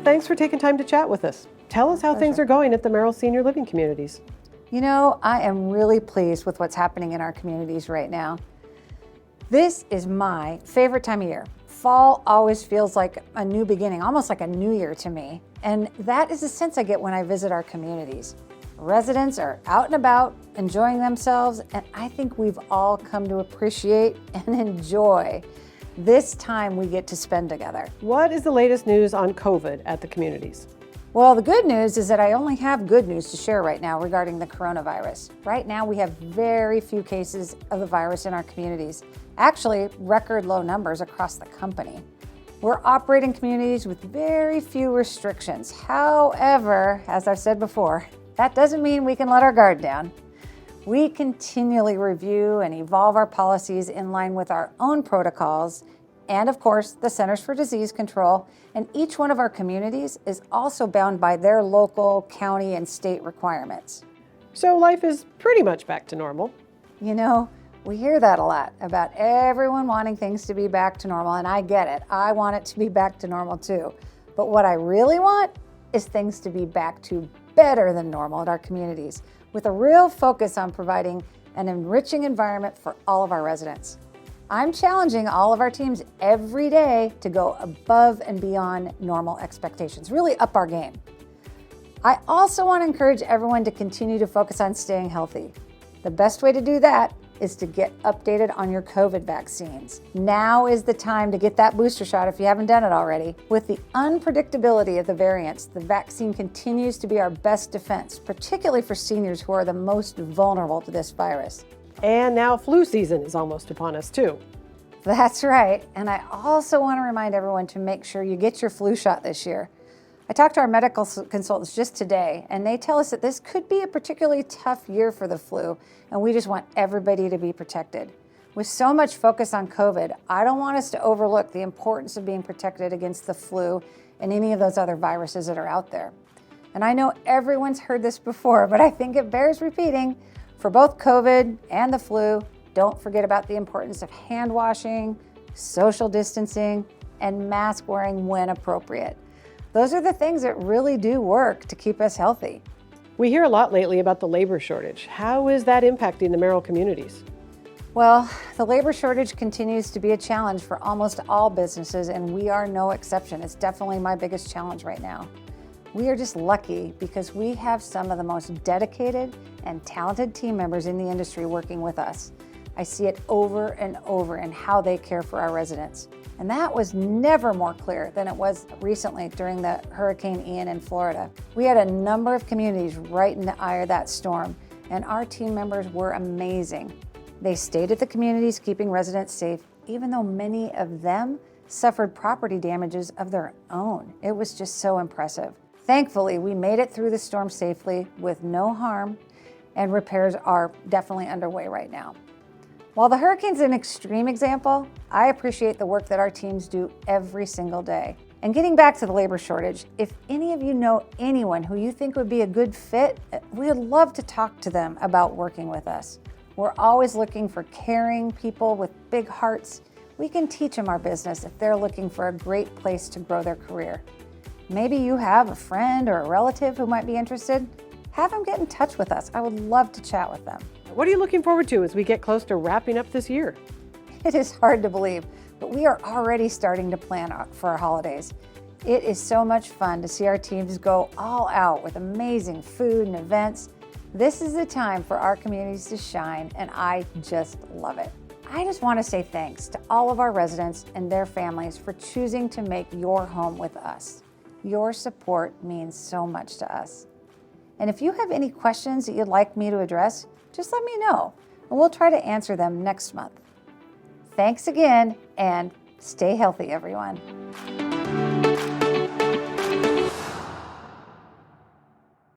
thanks for taking time to chat with us. Tell us how things are going at the Merrill Senior Living Communities. You know, I am really pleased with what's happening in our communities right now. This is my favorite time of year. Fall always feels like a new beginning, almost like a new year to me. And that is the sense I get when I visit our communities. Residents are out and about, enjoying themselves, and I think we've all come to appreciate and enjoy this time we get to spend together. What is the latest news on COVID at the communities? Well, the good news is that I only have good news to share right now regarding the coronavirus. Right now, we have very few cases of the virus in our communities. Actually, record low numbers across the company. We're operating communities with very few restrictions. However, as I've said before, that doesn't mean we can let our guard down. We continually review and evolve our policies in line with our own protocols and, of course, the Centers for Disease Control. And each one of our communities is also bound by their local, county, and state requirements. So life is pretty much back to normal. You know, we hear that a lot about everyone wanting things to be back to normal, and I get it. I want it to be back to normal too. But what I really want is things to be back to better than normal at our communities, with a real focus on providing an enriching environment for all of our residents. I'm challenging all of our teams every day to go above and beyond normal expectations, really up our game. I also want to encourage everyone to continue to focus on staying healthy. The best way to do that is to get updated on your COVID vaccines. Now is the time to get that booster shot if you haven't done it already. With the unpredictability of the variants, the vaccine continues to be our best defense, particularly for seniors who are the most vulnerable to this virus. And now flu season is almost upon us too. That's right. And I also want to remind everyone to make sure you get your flu shot this year. I talked to our medical consultants just today, and they tell us that this could be a particularly tough year for the flu, and we just want everybody to be protected. With so much focus on COVID, I don't want us to overlook the importance of being protected against the flu and any of those other viruses that are out there. And I know everyone's heard this before, but I think it bears repeating. For both COVID and the flu, don't forget about the importance of hand washing, social distancing, and mask wearing when appropriate. Those are the things that really do work to keep us healthy. We hear a lot lately about the labor shortage. How is that impacting the Merrill communities? Well, the labor shortage continues to be a challenge for almost all businesses, and we are no exception. It's definitely my biggest challenge right now. We are just lucky because we have some of the most dedicated and talented team members in the industry working with us. I see it over and over in how they care for our residents. And that was never more clear than it was recently during the Hurricane Ian in Florida. We had a number of communities right in the eye of that storm, and our team members were amazing. They stayed at the communities, keeping residents safe, even though many of them suffered property damages of their own. It was just so impressive. Thankfully, we made it through the storm safely with no harm, and repairs are definitely underway right now. While the hurricane's an extreme example, I appreciate the work that our teams do every single day. And getting back to the labor shortage, if any of you know anyone who you think would be a good fit, we would love to talk to them about working with us. We're always looking for caring people with big hearts. We can teach them our business if they're looking for a great place to grow their career. Maybe you have a friend or a relative who might be interested. Have them get in touch with us. I would love to chat with them. What are you looking forward to as we get close to wrapping up this year? It is hard to believe, but we are already starting to plan for our holidays. It is so much fun to see our teams go all out with amazing food and events. This is the time for our communities to shine, and I just love it. I just want to say thanks to all of our residents and their families for choosing to make your home with us. Your support means so much to us. And if you have any questions that you'd like me to address, just let me know, and we'll try to answer them next month. Thanks again, and stay healthy, everyone.